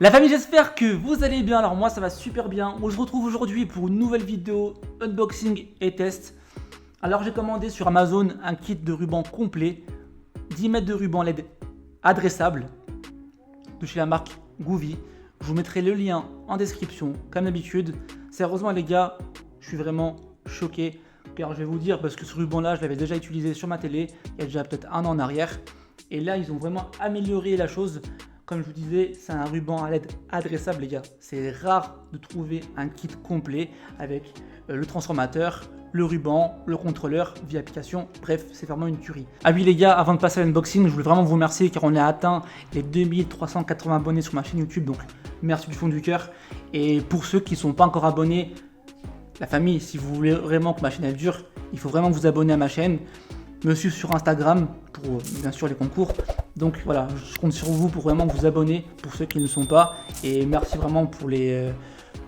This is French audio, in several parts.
La famille, j'espère que vous allez bien. Alors moi ça va super bien. On se retrouve aujourd'hui pour une nouvelle vidéo unboxing et test. Alors j'ai commandé sur Amazon un kit de ruban complet, 10 mètres de ruban LED adressable de chez la marque Goovy. Je vous mettrai le lien en description comme d'habitude. Sérieusement les gars, je suis vraiment choqué car je vais vous dire parce que ce ruban là je l'avais déjà utilisé sur ma télé il y a déjà peut-être un an en arrière. Et là ils ont vraiment amélioré la chose. Comme je vous disais, c'est un ruban à LED adressable les gars. C'est rare de trouver un kit complet avec le transformateur, le ruban, le contrôleur via application. Bref, c'est vraiment une tuerie. Ah oui les gars, avant de passer à l'unboxing, je voulais vraiment vous remercier car on a atteint les 2380 abonnés sur ma chaîne YouTube. Donc merci du fond du cœur. Et pour ceux qui ne sont pas encore abonnés, la famille, si vous voulez vraiment que ma chaîne elle dure, il faut vraiment vous abonner à ma chaîne. Me suivre sur Instagram pour bien sûr les concours. Donc voilà, je compte sur vous pour vraiment vous abonner pour ceux qui ne sont pas. Et merci vraiment pour les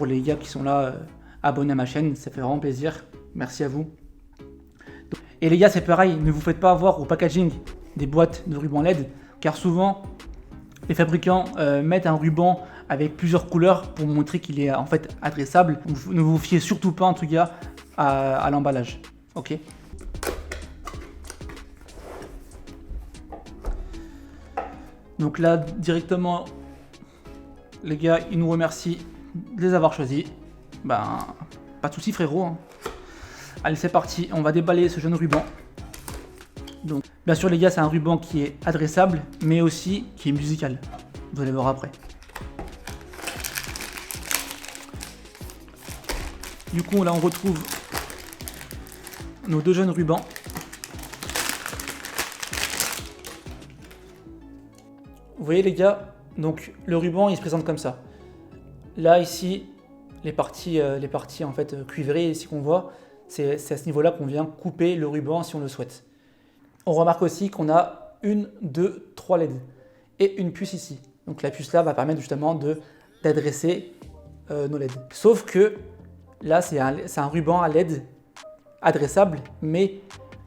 gars qui sont là abonnés à ma chaîne, ça fait vraiment plaisir. Merci à vous. Et les gars, c'est pareil, ne vous faites pas avoir au packaging des boîtes de ruban LED car souvent les fabricants mettent un ruban avec plusieurs couleurs pour montrer qu'il est en fait adressable. Ne vous fiez surtout pas en tout cas à l'emballage. Ok. Donc là, directement, les gars, ils nous remercient de les avoir choisis. Ben, pas de soucis frérot. Hein. Allez, c'est parti, on va déballer ce jeune ruban. Donc, bien sûr les gars, c'est un ruban qui est adressable, mais aussi qui est musical. Vous allez voir après. Du coup, là, on retrouve nos deux jeunes rubans. Vous voyez les gars, donc le ruban il se présente comme ça. Là ici, les parties en fait cuivrées ici qu'on voit, c'est à ce niveau-là qu'on vient couper le ruban si on le souhaite. On remarque aussi qu'on a 1, 2, 3 LED et une puce ici. Donc la puce là va permettre justement d'adresser nos LED. Sauf que là c'est un ruban à LED adressable, mais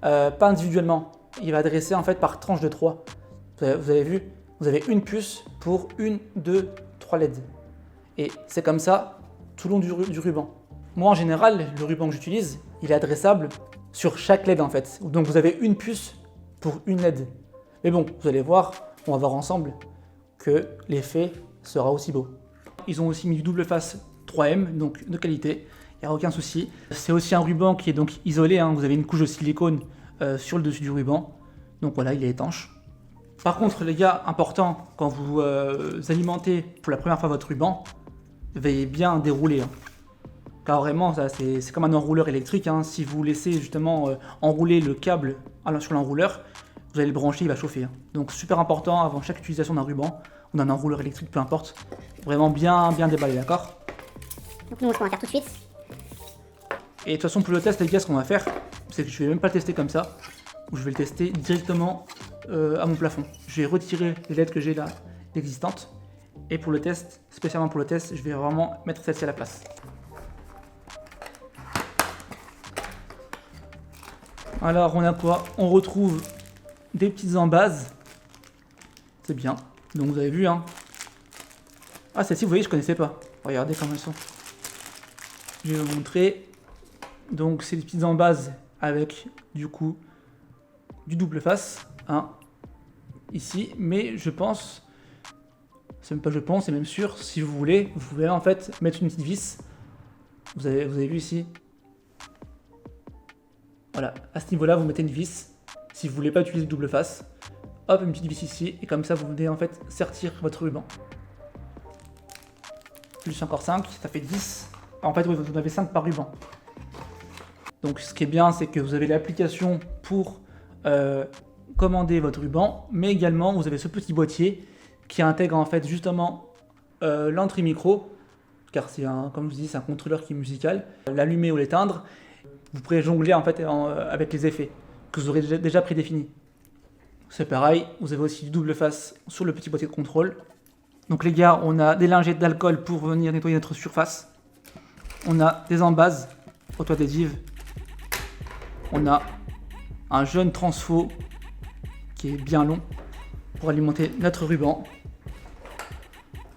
pas individuellement. Il va adresser en fait par tranche de 3. Vous avez vu? Vous avez une puce pour 1, 2, 3 LED. Et c'est comme ça tout le long du ruban. Moi en général, le ruban que j'utilise, il est adressable sur chaque LED en fait. Donc vous avez une puce pour une LED. Mais bon, vous allez voir, on va voir ensemble que l'effet sera aussi beau. Ils ont aussi mis du double face 3M, donc de qualité, il n'y a aucun souci. C'est aussi un ruban qui est donc isolé, hein. Vous avez une couche de silicone sur le dessus du ruban. Donc voilà, il est étanche. Par contre les gars, important, quand vous alimentez pour la première fois votre ruban, veillez bien dérouler. Hein. Car vraiment, c'est comme un enrouleur électrique. Hein. Si vous laissez justement enrouler le câble sur l'enrouleur, vous allez le brancher, il va chauffer. Hein. Donc super important, avant chaque utilisation d'un ruban, ou d'un enrouleur électrique, peu importe, vraiment bien déballer, d'accord? Donc nous, ce qu'on va faire tout de suite. Et de toute façon, pour le test, les gars, ce qu'on va faire, c'est que je vais même pas le tester comme ça, je vais le tester directement à mon plafond. Je vais retirer les LED que j'ai là existantes. Et pour le test, spécialement pour le test, je vais vraiment mettre celle-ci à la place. Alors on a quoi? On retrouve des petites embases. C'est bien. Donc vous avez vu hein. Ah celle-ci vous voyez je connaissais pas. Regardez comment elles sont. Je vais vous montrer. Donc c'est des petites embases avec du coup du double face. Hein, ici, mais je pense, c'est même pas je pense, c'est même sûr, si vous voulez, vous pouvez en fait mettre une petite vis. Vous avez vu ici. Voilà, à ce niveau-là, vous mettez une vis. Si vous voulez pas utiliser double face, hop, une petite vis ici, et comme ça, vous venez en fait sertir votre ruban. Plus encore 5, ça fait 10. En fait, oui, vous en avez 5 par ruban. Donc, ce qui est bien, c'est que vous avez l'application pour commander votre ruban, mais également vous avez ce petit boîtier qui intègre en fait justement l'entrée micro, car c'est comme je vous dis, c'est un contrôleur qui est musical, l'allumer ou l'éteindre. Vous pourrez jongler en fait avec les effets que vous aurez déjà prédéfinis. C'est pareil, vous avez aussi du double face sur le petit boîtier de contrôle. Donc les gars, on a des lingettes d'alcool pour venir nettoyer notre surface. On a des embases auto-adhésives. On a un jeune transfo qui est bien long pour alimenter notre ruban.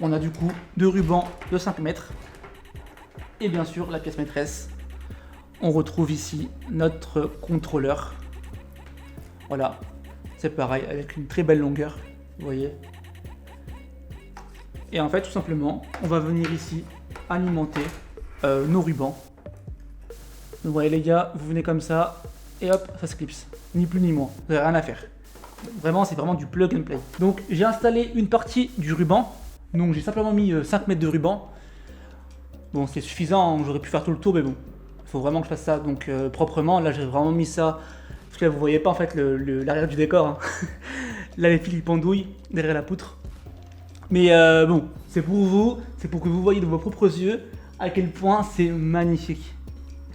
On a du coup 2 rubans de 5 mètres. Et bien sûr, la pièce maîtresse. On retrouve ici notre contrôleur. Voilà, c'est pareil, avec une très belle longueur, vous voyez. Et en fait, tout simplement, on va venir ici alimenter nos rubans. Donc, vous voyez les gars, vous venez comme ça, et hop, ça se clipse. Ni plus ni moins, vous n'avez rien à faire. Vraiment, c'est vraiment du plug and play. Donc, j'ai installé une partie du ruban. Donc, j'ai simplement mis 5 mètres de ruban. Bon, c'est suffisant, hein, j'aurais pu faire tout le tour, mais bon. Il faut vraiment que je fasse ça donc proprement. Là, j'ai vraiment mis ça, parce que là, vous voyez pas en fait l'arrière du décor. Hein. Là, les fils ils pendouillent derrière la poutre. Mais bon, c'est pour vous, c'est pour que vous voyez de vos propres yeux à quel point c'est magnifique.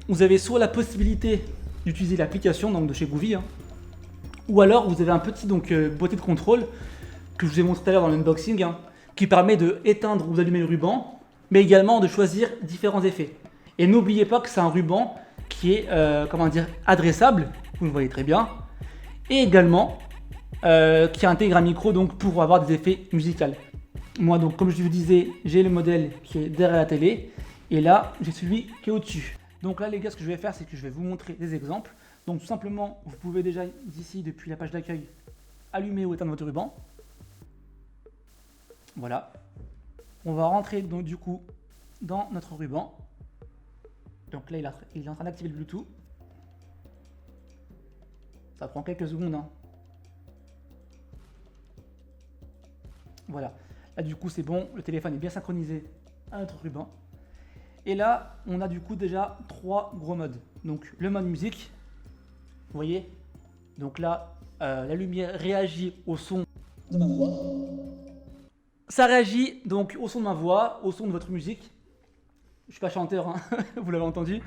Vous avez soit la possibilité d'utiliser l'application donc de chez Goovy, hein, ou alors vous avez un petit boîtier de contrôle que je vous ai montré tout à l'heure dans l'unboxing, hein, qui permet de éteindre ou d'allumer le ruban, mais également de choisir différents effets. Et n'oubliez pas que c'est un ruban qui est adressable, vous le voyez très bien, et également qui intègre un micro donc pour avoir des effets musicaux. Moi donc comme je vous disais, j'ai le modèle qui est derrière la télé, et là j'ai celui qui est au-dessus. Donc là les gars, ce que je vais faire, c'est que je vais vous montrer des exemples. Donc tout simplement, vous pouvez déjà d'ici, depuis la page d'accueil, allumer ou éteindre votre ruban. Voilà. On va rentrer donc du coup dans notre ruban. Donc là il est en train d'activer le Bluetooth. Ça prend quelques secondes, hein. Voilà. Là du coup c'est bon, le téléphone est bien synchronisé à notre ruban. Et là on a du coup déjà 3 gros modes. Donc le mode musique, vous voyez. Donc là la lumière réagit au son de ma voix. Ça réagit donc au son de ma voix, au son de votre musique. Je suis pas chanteur, hein, vous l'avez entendu.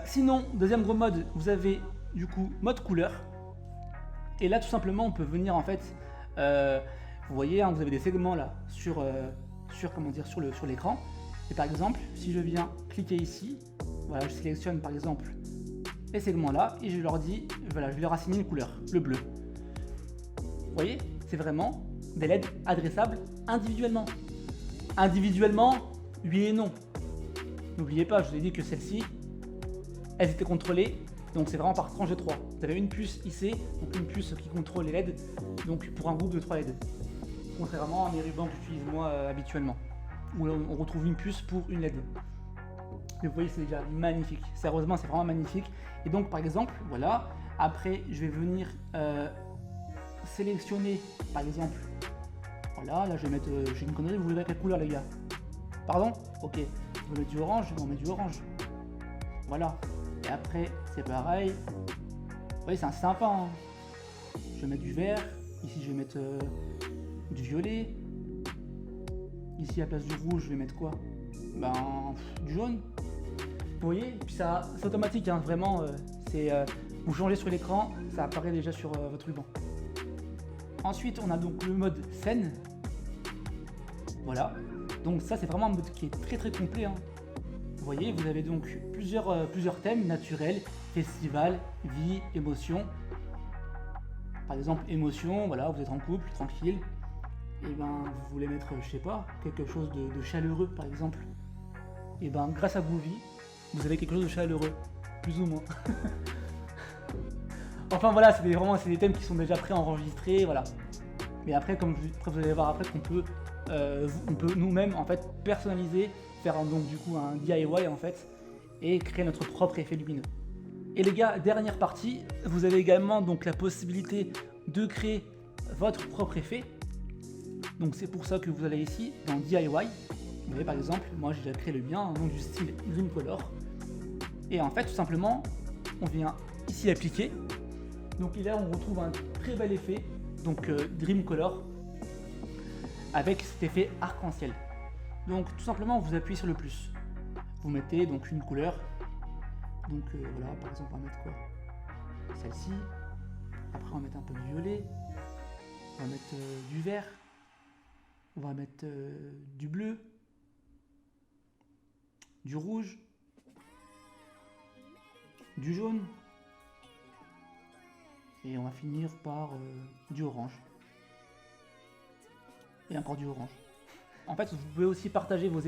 Sinon, deuxième gros mode, vous avez du coup mode couleur. Et là tout simplement on peut venir en fait, vous voyez, hein, vous avez des segments là sur l'écran. Et par exemple, si je viens cliquer ici, voilà, je sélectionne par exemple les segments là et je leur dis, voilà, je vais leur assigner une couleur, le bleu. Vous voyez, c'est vraiment des LED adressables individuellement. Individuellement, oui et non. N'oubliez pas, je vous ai dit que celles-ci, elles étaient contrôlées, donc c'est vraiment par tranche de 3. Vous avez une puce IC, donc une puce qui contrôle les LED, donc pour un groupe de 3 LED. Contrairement à mes rubans que j'utilise moi habituellement, où on retrouve une puce pour une LED. Mais vous voyez, c'est déjà magnifique. Sérieusement, c'est vraiment magnifique. Et donc, par exemple, voilà, après, je vais venir sélectionner, par exemple, voilà, là je vais mettre, j'ai une connerie, vous voulez mettre quelle couleur les gars? Pardon? Ok, je vais mettre du orange, on met du orange. Voilà, et après, c'est pareil. Vous voyez, c'est sympa, hein. Je vais mettre du vert, ici je vais mettre du violet. Ici à la place du rouge, je vais mettre quoi? Ben, du jaune. Vous voyez, puis ça, c'est automatique, hein, vraiment, vous changez sur l'écran, ça apparaît déjà sur votre ruban. Ensuite, on a donc le mode scène. Voilà. Donc ça, c'est vraiment un mode qui est très très complet, hein. Vous voyez, vous avez donc plusieurs thèmes naturels, festival, vie, émotion. Par exemple, émotion, voilà, vous êtes en couple, tranquille. Et ben, vous voulez mettre, je sais pas, quelque chose de chaleureux, par exemple. Et ben, grâce à Goovy, vous avez quelque chose de chaleureux, plus ou moins. Enfin voilà, c'est des thèmes qui sont déjà préenregistrés, voilà. Mais après, vous allez voir après qu'on peut, nous-mêmes en fait personnaliser, faire donc du coup un DIY en fait, et créer notre propre effet lumineux. Et les gars, dernière partie, vous avez également donc la possibilité de créer votre propre effet. Donc c'est pour ça que vous allez ici dans DIY. Vous voyez par exemple, moi j'ai déjà créé le mien, donc du style Dreamcolor. Et en fait tout simplement, on vient ici appliquer. Donc là on retrouve un très bel effet, donc Dreamcolor, avec cet effet arc-en-ciel. Donc tout simplement vous appuyez sur le plus. Vous mettez donc une couleur. Donc voilà, par exemple on va mettre quoi? Celle-ci. Après on va mettre un peu de violet. On va mettre du vert. On va mettre du bleu. Du rouge. Du jaune. Et on va finir par du orange. Et encore du orange. En fait, vous pouvez aussi partager vos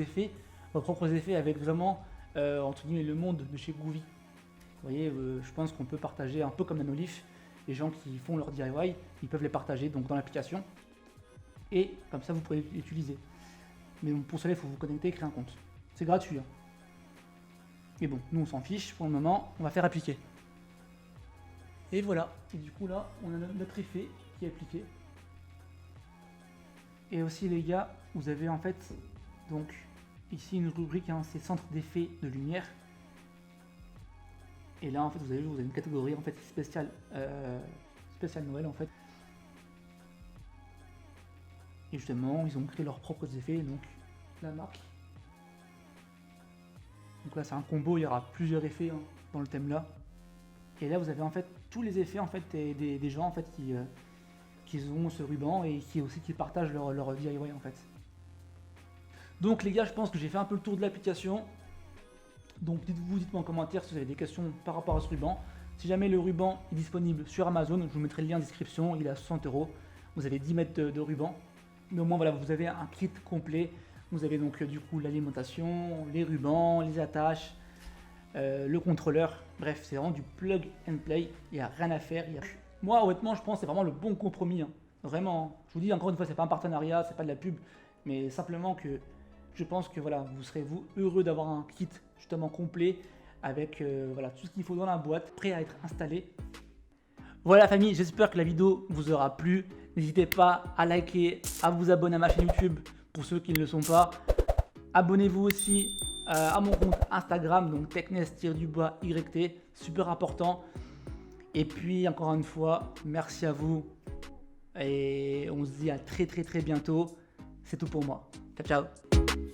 propres effets avec vraiment, entre guillemets, le monde de chez Groovy. Vous voyez, je pense qu'on peut partager un peu comme Nanolith. Les gens qui font leur DIY, ils peuvent les partager donc dans l'application. Et comme ça, vous pourrez l'utiliser. Mais bon, pour cela, il faut vous connecter et créer un compte. C'est gratuit. Hein. Et bon, nous on s'en fiche pour le moment, on va faire appliquer. Et voilà, et du coup là, on a notre effet qui est appliqué. Et aussi les gars, vous avez en fait, donc ici une rubrique, hein, c'est centre d'effet de lumière. Et là en fait, vous avez une catégorie en fait spéciale Noël en fait. Et justement, ils ont créé leurs propres effets, donc la marque. Donc là c'est un combo, il y aura plusieurs effets hein, dans le thème là. Et là vous avez en fait tous les effets en fait des gens en fait qui ont ce ruban et qui partagent leur DIY en fait. Donc les gars, je pense que j'ai fait un peu le tour de l'application. Donc dites-moi en commentaire si vous avez des questions par rapport à ce ruban. Si jamais le ruban est disponible sur Amazon, je vous mettrai le lien en description, il est à 60 €. Vous avez 10 mètres de ruban. Mais au moins voilà, vous avez un kit complet. Vous avez donc du coup l'alimentation, les rubans, les attaches, le contrôleur. Bref, c'est vraiment du plug and play. Il n'y a rien à faire. Moi, honnêtement, je pense que c'est vraiment le bon compromis. Hein. Vraiment. Je vous dis encore une fois, c'est pas un partenariat, c'est pas de la pub, mais simplement que je pense que voilà, vous serez heureux d'avoir un kit justement complet avec voilà tout ce qu'il faut dans la boîte, prêt à être installé. Voilà la famille, j'espère que la vidéo vous aura plu. N'hésitez pas à liker, à vous abonner à ma chaîne YouTube pour ceux qui ne le sont pas. Abonnez-vous aussi à mon compte Instagram, donc techness-YT, super important. Et puis encore une fois, merci à vous et on se dit à très bientôt. C'est tout pour moi. Ciao ciao.